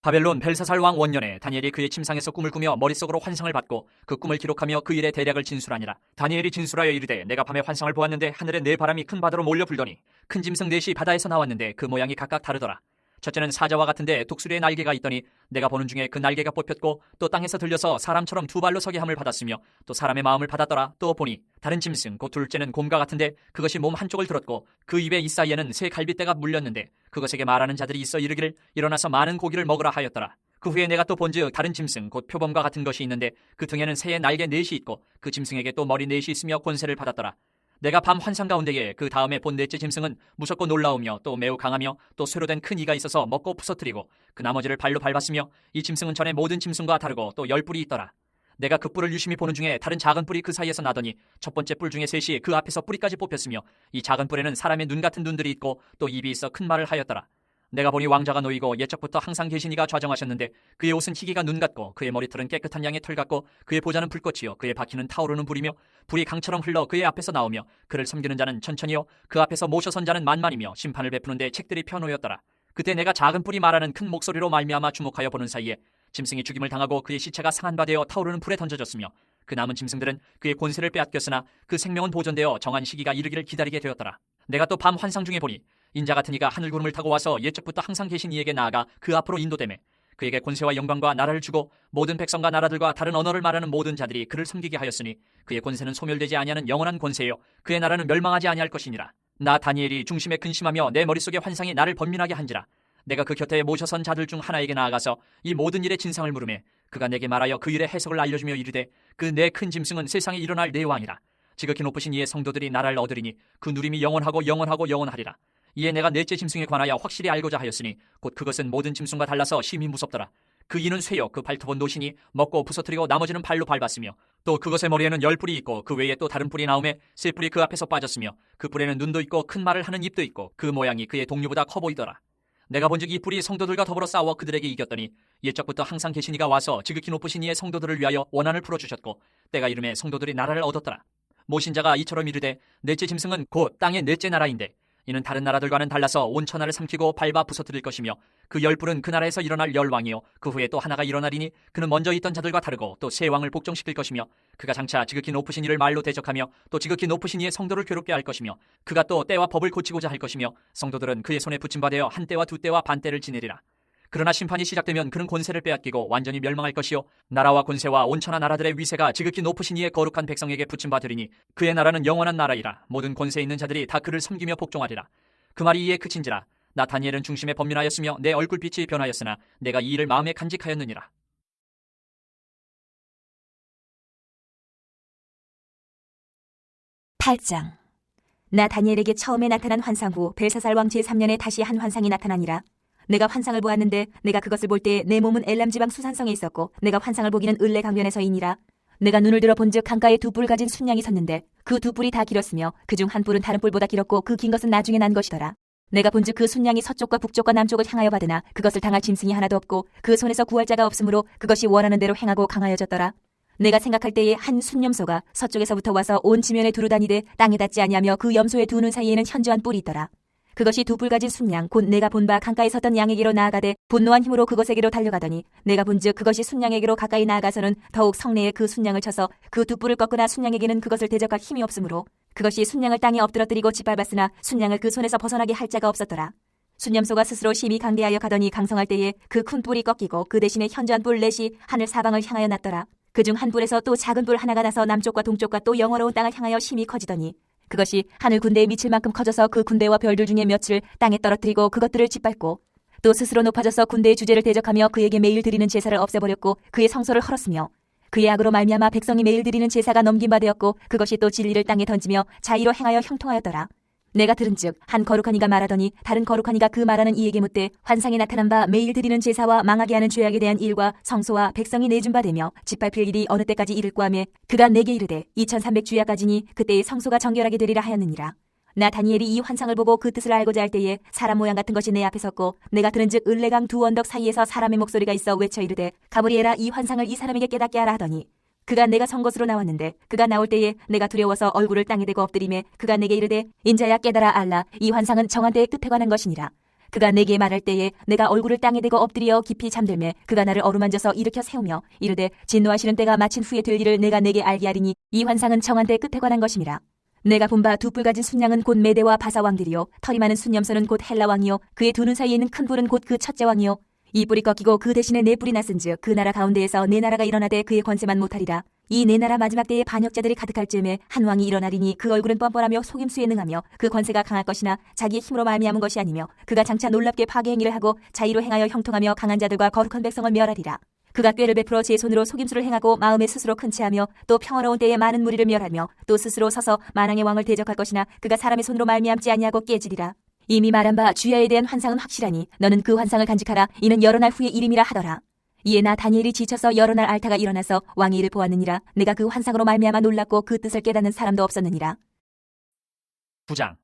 바벨론 벨사살 왕 원년에 다니엘이 그의 침상에서 꿈을 꾸며 머릿속으로 환상을 받고 그 꿈을 기록하며 그 일의 대략을 진술하니라. 다니엘이 진술하여 이르되 내가 밤에 환상을 보았는데 하늘에 네 바람이 큰 바다로 몰려 불더니 큰 짐승 넷이 바다에서 나왔는데 그 모양이 각각 다르더라. 첫째는 사자와 같은데 독수리의 날개가 있더니 내가 보는 중에 그 날개가 뽑혔고 또 땅에서 들려서 사람처럼 두 발로 서게 함을 받았으며 또 사람의 마음을 받았더라. 또 보니 다른 짐승 곧 둘째는 곰과 같은데 그것이 몸 한쪽을 들었고 그 입에 이 사이에는 새 갈빗대가 물렸는데 그것에게 말하는 자들이 있어 이르기를 일어나서 많은 고기를 먹으라 하였더라. 그 후에 내가 또 본즉 다른 짐승 곧 표범과 같은 것이 있는데 그 등에는 새의 날개 넷이 있고 그 짐승에게 또 머리 넷이 있으며 권세를 받았더라. 내가 밤 환상 가운데에 그 다음에 본 넷째 짐승은 무섭고 놀라우며 또 매우 강하며 또 쇠로 된 큰 이가 있어서 먹고 부서뜨리고 그 나머지를 발로 밟았으며 이 짐승은 전에 모든 짐승과 다르고 또 10뿔이 있더라. 내가 그 뿔을 유심히 보는 중에 다른 작은 뿔이 그 사이에서 나더니 첫 번째 뿔 중에 셋이 그 앞에서 뿌리까지 뽑혔으며 이 작은 뿔에는 사람의 눈 같은 눈들이 있고 또 입이 있어 큰 말을 하였더라. 내가 보니 왕자가 놓이고 옛적부터 항상 계신 이가 좌정하셨는데 그의 옷은 희기가 눈 같고 그의 머리털은 깨끗한 양의 털 같고 그의 보좌는 불꽃이요 그의 바퀴는 타오르는 불이며 불이 강처럼 흘러 그의 앞에서 나오며 그를 섬기는 자는 천천히요 그 앞에서 모셔 선 자는 만만이며 심판을 베푸는데 책들이 펴놓였더라. 그때 내가 작은 뿔이 말하는 큰 목소리로 말미암아 주목하여 보는 사이에 짐승이 죽임을 당하고 그의 시체가 상한 바 되어 타오르는 불에 던져졌으며 그 남은 짐승들은 그의 권세를 빼앗겼으나 그 생명은 보존되어 정한 시기가 이르기를 기다리게 되었더라. 내가 또 밤 환상 중에 보니 인자 같은 이가 하늘 구름을 타고 와서 옛적부터 항상 계신 이에게 나아가 그 앞으로 인도되매 그에게 권세와 영광과 나라를 주고 모든 백성과 나라들과 다른 언어를 말하는 모든 자들이 그를 섬기게 하였으니 그의 권세는 소멸되지 아니하는 영원한 권세요 그의 나라는 멸망하지 아니할 것이니라. 나 다니엘이 중심에 근심하며 내 머릿속의 환상이 나를 번민하게 한지라. 내가 그 곁에 모셔선 자들 중 하나에게 나아가서 이 모든 일의 진상을 물으매 그가 내게 말하여 그 일의 해석을 알려주며 이르되 그 네 큰 짐승은 세상에 일어날 네 왕이라. 지극히 높으신 이의 성도들이 나라를 얻으리니 그 누림이 영원하고 영원하고 영원하리라. 이에 내가 넷째 짐승에 관하여 확실히 알고자 하였으니 곧 그것은 모든 짐승과 달라서 심히 무섭더라. 그 이는 쇠요 그 발톱은 노시니 먹고 부서뜨리고 나머지는 발로 밟았으며 또 그것의 머리에는 10뿔이 있고 그 외에 또 다른 뿔이 나오매 세 뿔이 그 앞에서 빠졌으며 그 뿔에는 눈도 있고 큰 말을 하는 입도 있고 그 모양이 그의 동류보다 커 보이더라. 내가 본즉 이 뿔이 성도들과 더불어 싸워 그들에게 이겼더니 옛적부터 항상 계신 이가 와서 지극히 높으신 이의 성도들을 위하여 원한을 풀어주셨고 때가 이름에 성도들이 나라를 얻었더라. 모신자가 이처럼 이르되 넷째 짐승은 곧 땅의 넷째 나라인데 이는 다른 나라들과는 달라서 온 천하를 삼키고 밟아 부서뜨릴 것이며 그 10뿔은 그 나라에서 일어날 10왕이요 그 후에 또 하나가 일어나리니 그는 먼저 있던 자들과 다르고 또 새 왕을 복종시킬 것이며 그가 장차 지극히 높으신 이를 말로 대적하며 또 지극히 높으신 이의 성도를 괴롭게 할 것이며 그가 또 때와 법을 고치고자 할 것이며 성도들은 그의 손에 붙임받아 한 때와 두 때와 반 때를 지내리라. 그러나 심판이 시작되면 그는 권세를 빼앗기고 완전히 멸망할 것이요 나라와 권세와 온천하 나라들의 위세가 지극히 높으신 이의 거룩한 백성에게 붙임 받으리니 그의 나라는 영원한 나라이라. 모든 권세 있는 자들이 다 그를 섬기며 복종하리라. 그 말이 이에 그친지라. 나 다니엘은 중심에 번민하였으며 내 얼굴빛이 변하였으나 내가 이 일을 마음에 간직하였느니라. 8장. 나 다니엘에게 처음에 나타난 환상 후 벨사살 왕 제3년에 다시 한 환상이 나타나니라. 내가 환상을 보았는데 내가 그것을 볼 때 내 몸은 엘람 지방 수산성에 있었고 내가 환상을 보기는 을레 강변에서이니라. 내가 눈을 들어 본즉 강가에 두 뿔 가진 순양이 섰는데 그 두 뿔이 다 길었으며 그중 한 뿔은 다른 뿔보다 길었고 그 긴 것은 나중에 난 것이더라. 내가 본즉 그 순양이 서쪽과 북쪽과 남쪽을 향하여 받으나 그것을 당할 짐승이 하나도 없고 그 손에서 구할 자가 없으므로 그것이 원하는 대로 행하고 강하여졌더라. 내가 생각할 때에 한 순염소가 서쪽에서부터 와서 온 지면에 두루 다니되 땅에 닿지 아니하며 그 염소의 두 눈 사이에는 현저한 뿔이 있더라. 그것이 두 뿔 가진 순양 곧 내가 본 바 강가에 섰던 양에게로 나아가되 분노한 힘으로 그것에게로 달려가더니 내가 본즉 그것이 순양에게로 가까이 나아가서는 더욱 성내에 그 순양을 쳐서 그 두 뿔을 꺾으나 순양에게는 그것을 대적할 힘이 없으므로 그것이 순양을 땅에 엎드러뜨리고 짓밟았으나 순양을 그 손에서 벗어나게 할 자가 없었더라. 순염소가 스스로 심히 강대하여 가더니 강성할 때에 그 큰 뿔이 꺾이고 그 대신에 현저한 뿔 넷이 하늘 사방을 향하여 났더라. 그중 한 뿔에서 또 작은 뿔 하나가 나서 남쪽과 동쪽과 또 영화로운 땅을 향하여 심히 커지더니 그것이 하늘 군대에 미칠 만큼 커져서 그 군대와 별들 중에 몇을 땅에 떨어뜨리고 그것들을 짓밟고 또 스스로 높아져서 군대의 주제를 대적하며 그에게 매일 드리는 제사를 없애버렸고 그의 성소를 헐었으며 그의 악으로 말미암아 백성이 매일 드리는 제사가 넘긴 바 되었고 그것이 또 진리를 땅에 던지며 자의로 행하여 형통하였더라. 내가 들은즉 한 거룩한 이가 말하더니 다른 거룩한 이가 그 말하는 이에게 묻되 환상에 나타난 바 매일 드리는 제사와 망하게 하는 죄악에 대한 일과 성소와 백성이 내준 바 되며 짓밟힐 일이 어느 때까지 이를 꼬하매 그가 내게 이르되 2300주야까지니 그때의 성소가 정결하게 되리라 하였느니라. 나 다니엘이 이 환상을 보고 그 뜻을 알고자 할 때에 사람 모양 같은 것이 내 앞에 섰고 내가 들은즉 을레강 두 언덕 사이에서 사람의 목소리가 있어 외쳐 이르되 가브리엘아 이 환상을 이 사람에게 깨닫게 하라 하더니 그가 내가 선 곳으로 나왔는데 그가 나올 때에 내가 두려워서 얼굴을 땅에 대고 엎드리매 그가 내게 이르되 인자야 깨달아 알라 이 환상은 정한 때의 끝에 관한 것이니라. 그가 내게 말할 때에 내가 얼굴을 땅에 대고 엎드려 깊이 잠들매 그가 나를 어루만져서 일으켜 세우며 이르되 진노하시는 때가 마친 후에 될 일을 내가 내게 알게 하리니 이 환상은 정한 때의 끝에 관한 것이니라. 내가 본 바 두 뿔 가진 순양은 곧 메대와 바사 왕들이요 털이 많은 순염소는 곧 헬라 왕이요 그의 두 눈 사이에 있는 큰 뿔은 곧 그 첫째 왕이요 이 뿔이 꺾이고 그 대신에 네 뿔이 났은즉 그 나라 가운데에서 네 나라가 일어나되 그의 권세만 못하리라. 이 네 나라 마지막 때에 반역자들이 가득할 즈음에 한 왕이 일어나리니 그 얼굴은 뻔뻔하며 속임수에 능하며 그 권세가 강할 것이나 자기의 힘으로 말미암은 것이 아니며 그가 장차 놀랍게 파괴 행위를 하고 자의로 행하여 형통하며 강한 자들과 거룩한 백성을 멸하리라. 그가 꾀를 베풀어 제 손으로 속임수를 행하고 마음에 스스로 큰 체하며 또 평화로운 때에 많은 무리를 멸하며 또 스스로 서서 만왕의 왕을 대적할 것이나 그가 사람의 손으로 말미암지 아니하고 깨지리라. 이미 말한 바 주야에 대한 환상은 확실하니 너는 그 환상을 간직하라. 이는 여러 날 후의 일임이라 하더라. 이에 나 다니엘이 지쳐서 여러 날 앓다가 일어나서 왕의 일을 보았느니라. 내가 그 환상으로 말미암아 놀랐고 그 뜻을 깨닫는 사람도 없었느니라. 9장.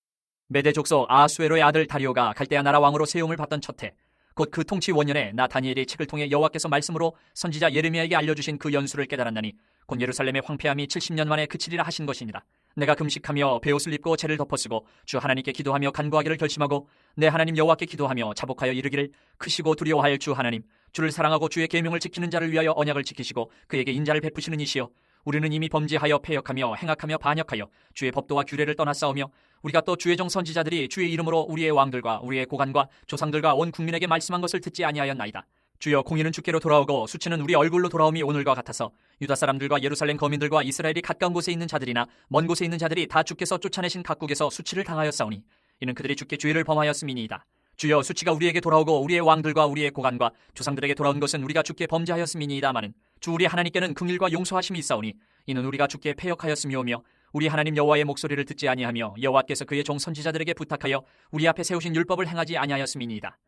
메대 족속 아하수에로의 아들 다리오가 갈대아 나라 왕으로 세움을 받던 첫해 곧 그 통치 원년에 나 다니엘이 책을 통해 여호와께서 말씀으로 선지자 예레미야에게 알려주신 그 연수를 깨달았나니 곧 예루살렘의 황폐함이 70년 만에 그치리라 하신 것이니라. 내가 금식하며 베옷을 입고 재를 덮어쓰고 주 하나님께 기도하며 간구하기를 결심하고 내 하나님 여호와께 기도하며 자복하여 이르기를 크시고 두려워할 주 하나님 주를 사랑하고 주의 계명을 지키는 자를 위하여 언약을 지키시고 그에게 인자를 베푸시는 이시여 우리는 이미 범죄하여 패역하며 행악하며 반역하여 주의 법도와 규례를 떠나싸우며 우리가 또 주의 종 선지자들이 주의 이름으로 우리의 왕들과 우리의 고관과 조상들과 온 국민에게 말씀한 것을 듣지 아니하였나이다. 주여 공의는 주께로 돌아오고 수치는 우리 얼굴로 돌아옴이 오늘과 같아서 유다 사람들과 예루살렘 거민들과 이스라엘이 가까운 곳에 있는 자들이나 먼 곳에 있는 자들이 다 주께서 쫓아내신 각국에서 수치를 당하였사오니 이는 그들이 주께 죄를 범하였음이니이다. 주여 수치가 우리에게 돌아오고 우리의 왕들과 우리의 고관과 조상들에게 돌아온 것은 우리가 주께 범죄하였음이니이다마는 주 우리 하나님께는 긍휼과 용서하심이 있사오니 이는 우리가 주께 패역하였음이오며 우리 하나님 여호와의 목소리를 듣지 아니하며 여호와께서 그의 종 선지자들에게 부탁하여 우리 앞에 세우신 율법을 행하지 아니하였음이니이다.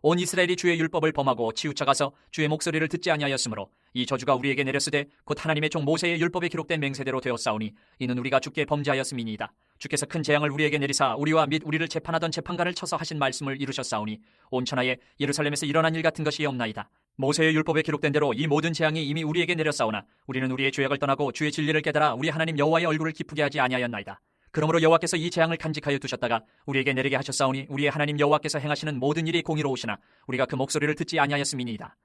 온 이스라엘이 주의 율법을 범하고 치우쳐가서 주의 목소리를 듣지 아니하였으므로 이 저주가 우리에게 내렸으되 곧 하나님의 종 모세의 율법에 기록된 맹세대로 되었사오니 이는 우리가 주께 범죄하였음이니이다. 주께서 큰 재앙을 우리에게 내리사 우리와 및 우리를 재판하던 재판관을 쳐서 하신 말씀을 이루셨사오니 온 천하에 예루살렘에서 일어난 일 같은 것이 없나이다. 모세의 율법에 기록된 대로 이 모든 재앙이 이미 우리에게 내렸사오나 우리는 우리의 죄악을 떠나고 주의 진리를 깨달아 우리 하나님 여호와의 얼굴을 기쁘게 하지 아니하였나이다. 그러므로 여호와께서 이 재앙을 간직하여 두셨다가 우리에게 내리게 하셨사오니 우리의 하나님 여호와께서 행하시는 모든 일이 공의로우시나 우리가 그 목소리를 듣지 아니하였음이니이다.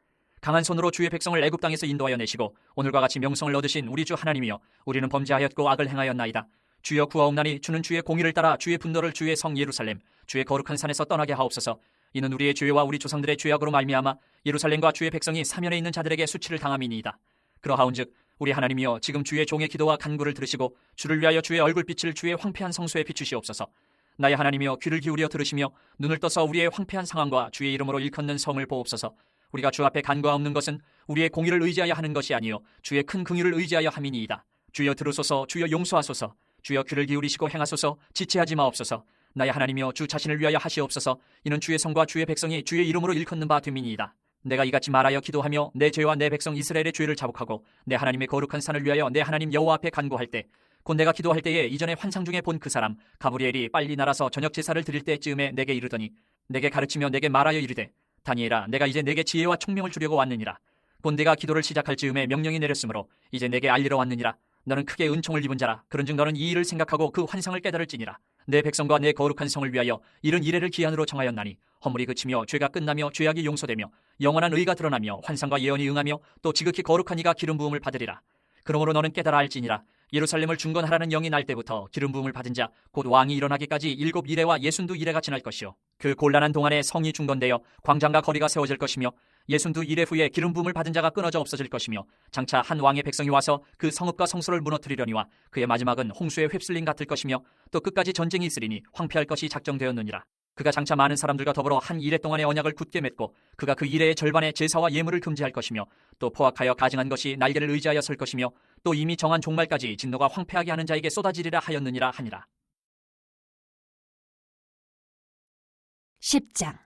강한 손으로 주의 백성을 애굽 땅에서 인도하여 내시고 오늘과 같이 명성을 얻으신 우리 주 하나님이여 우리는 범죄하였고 악을 행하였나이다. 주여 구하옵나니 주는 주의 공의를 따라 주의 분노를 주의 성 예루살렘 주의 거룩한 산에서 떠나게 하옵소서. 이는 우리의 죄와 우리 조상들의 죄악으로 말미암아 예루살렘과 주의 백성이 사면에 있는 자들에게 수치를 당함이니이다. 그러하온즉 우리 하나님이여 지금 주의 종의 기도와 간구를 들으시고 주를 위하여 주의 얼굴빛을 주의 황폐한 성소에 비추시옵소서. 나의 하나님이여 귀를 기울여 들으시며 눈을 떠서 우리의 황폐한 상황과 주의 이름으로 일컫는 성을 보옵소서. 우리가 주 앞에 간구하옵는 것은 우리의 공의를 의지하여 하는 것이 아니요 주의 큰 긍휼을 의지하여 함이니이다. 주여 들으소서. 주여 용서하소서. 주여 귀를 기울이시고 행하소서. 지체하지 마옵소서. 나의 하나님이여 주 자신을 위하여 하시옵소서. 이는 주의 성과 주의 백성이 주의 이름으로 일컫는 바 됨이니이다. 내가 이같이 말하여 기도하며 내 죄와 내 백성 이스라엘의 죄를 자복하고 내 하나님의 거룩한 산을 위하여 내 하나님 여호와 앞에 간구할 때 곧 내가 기도할 때에 이전에 환상 중에 본 그 사람 가브리엘이 빨리 날아서 저녁 제사를 드릴 때쯤에 내게 이르더니 내게 가르치며 내게 말하여 이르되 다니엘아 내가 이제 내게 지혜와 총명을 주려고 왔느니라. 곧 내가 기도를 시작할 즈음에 명령이 내렸으므로 이제 내게 알리러 왔느니라. 너는 크게 은총을 입은 자라. 그런즉 너는 이 일을 생각하고 그 환상을 깨달을지니라. 내 백성과 내 거룩한 성을 위하여 이른 이래를 기한으로 정하였나니 허물이 그치며 죄가 끝나며 죄악이 용서되며 영원한 의가 드러나며 환상과 예언이 응하며 또 지극히 거룩한 이가 기름 부음을 받으리라. 그러므로 너는 깨달아 알지니라. 예루살렘을 중건하라는 영이 날 때부터 기름 부음을 받은 자 곧 왕이 일어나기까지 7 이레와 62 이레가 지날 것이요 그 곤란한 동안에 성이 중건되어 광장과 거리가 세워질 것이며 62 이레 후에 기름 부음을 받은 자가 끊어져 없어질 것이며 장차 한 왕의 백성이 와서 그 성읍과 성소를 무너뜨리려니와 그의 마지막은 홍수의 휩쓸림 같을 것이며 또 끝까지 전쟁이 있으리니 황폐할 것이 작정되었느니라. 그가 장차 많은 사람들과 더불어 한 이레 동안의 언약을 굳게 맺고 그가 그 이레의 절반의 제사와 예물을 금지할 것이며 또 포악하여 가증한 것이 날개를 의지하여 설 것이며 또 이미 정한 종말까지 진노가 황폐하게 하는 자에게 쏟아지리라 하였느니라 하니라. 10장.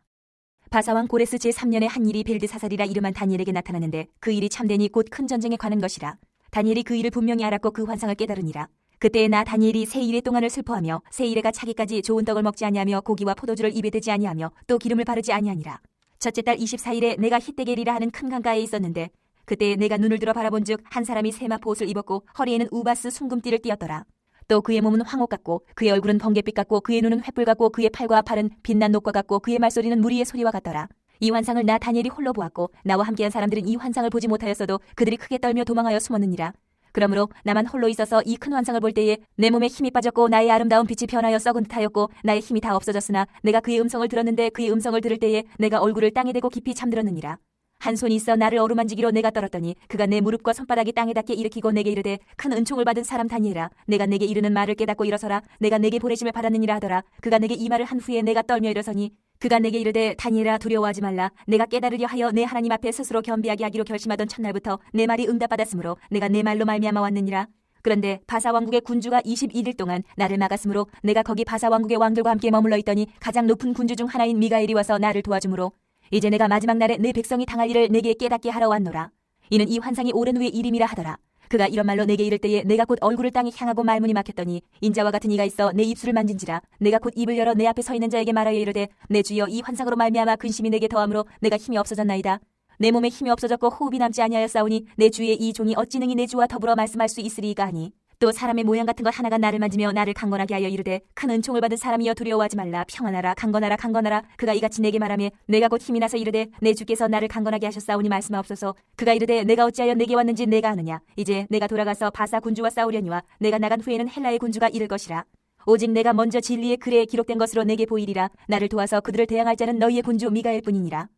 바사왕 고레스 제3년에 한 일이 벨드사살이라 이름한 다니엘에게 나타나는데 그 일이 참되니 곧 큰 전쟁에 관한 것이라. 다니엘이 그 일을 분명히 알았고 그 환상을 깨달으니라. 그때에 나 다니엘이 세 이레 동안을 슬퍼하며 세 이레가 차기까지 좋은 떡을 먹지 아니하며 고기와 포도주를 입에 대지 아니하며 또 기름을 바르지 아니하니라. 첫째 달 24일에 내가 히데겔이라 하는 큰 강가에 있었는데 그때에 내가 눈을 들어 바라본즉 한 사람이 세마포 옷을 입었고 허리에는 우바스 순금띠를 띠었더라. 또 그의 몸은 황옥 같고 그의 얼굴은 번갯빛 같고 그의 눈은 횃불 같고 그의 팔과 팔은 빛난 녹과 같고 그의 말소리는 무리의 소리와 같더라. 이 환상을 나 다니엘이 홀로 보았고 나와 함께한 사람들은 이 환상을 보지 못하였어도 그들이 크게 떨며 도망하여 숨었느니라. 그러므로 나만 홀로 있어서 이 큰 환상을 볼 때에 내 몸에 힘이 빠졌고 나의 아름다운 빛이 변하여 썩은 듯하였고 나의 힘이 다 없어졌으나 내가 그의 음성을 들었는데 그의 음성을 들을 때에 내가 얼굴을 땅에 대고 깊이 잠들었느니라. 한 손이 있어 나를 어루만지기로 내가 떨었더니 그가 내 무릎과 손바닥이 땅에 닿게 일으키고 내게 이르되 큰 은총을 받은 사람 다니엘아 내가 내게 이르는 말을 깨닫고 일어서라. 내가 내게 보내심을 받았느니라 하더라. 그가 내게 이 말을 한 후에 내가 떨며 일어서니 그가 내게 이르되 다니엘아 두려워하지 말라. 내가 깨달으려 하여 내 하나님 앞에 스스로 겸비하게 하기로 결심하던 첫날부터 내 말이 응답받았으므로 내가 내 말로 말미암아 왔느니라. 그런데 바사 왕국의 군주가 21일 동안 나를 막았으므로 내가 거기 바사 왕국의 왕들과 함께 머물러 있더니 가장 높은 군주 중 하나인 미가엘이 와서 나를 도와주므로 이제 내가 마지막 날에 내 백성이 당할 일을 내게 깨닫게 하러 왔노라. 이는 이 환상이 오랜 후의 일임이라 하더라. 그가 이런 말로 내게 이를 때에 내가 곧 얼굴을 땅에 향하고 말문이 막혔더니 인자와 같은 이가 있어 내 입술을 만진지라. 내가 곧 입을 열어 내 앞에 서 있는 자에게 말하여 이르되 내 주여 이 환상으로 말미암아 근심이 내게 더함으로 내가 힘이 없어졌나이다. 내 몸에 힘이 없어졌고 호흡이 남지 아니하였사오니 내 주의 이 종이 어찌 능히 내 주와 더불어 말씀할 수 있으리이까 하니 또 사람의 모양 같은 것 하나가 나를 만지며 나를 강건하게 하여 이르되 큰 은총을 받은 사람이여 두려워하지 말라. 평안하라. 강건하라. 강건하라. 그가 이같이 내게 말하며 내가 곧 힘이 나서 이르되 내 주께서 나를 강건하게 하셨사오니 말씀하옵소서. 그가 이르되 내가 어찌하여 내게 왔는지 내가 아느냐. 이제 내가 돌아가서 바사 군주와 싸우려니와 내가 나간 후에는 헬라의 군주가 이를 것이라. 오직 내가 먼저 진리의 글에 기록된 것으로 내게 보이리라. 나를 도와서 그들을 대항할 자는 너희의 군주 미가엘 뿐이니라.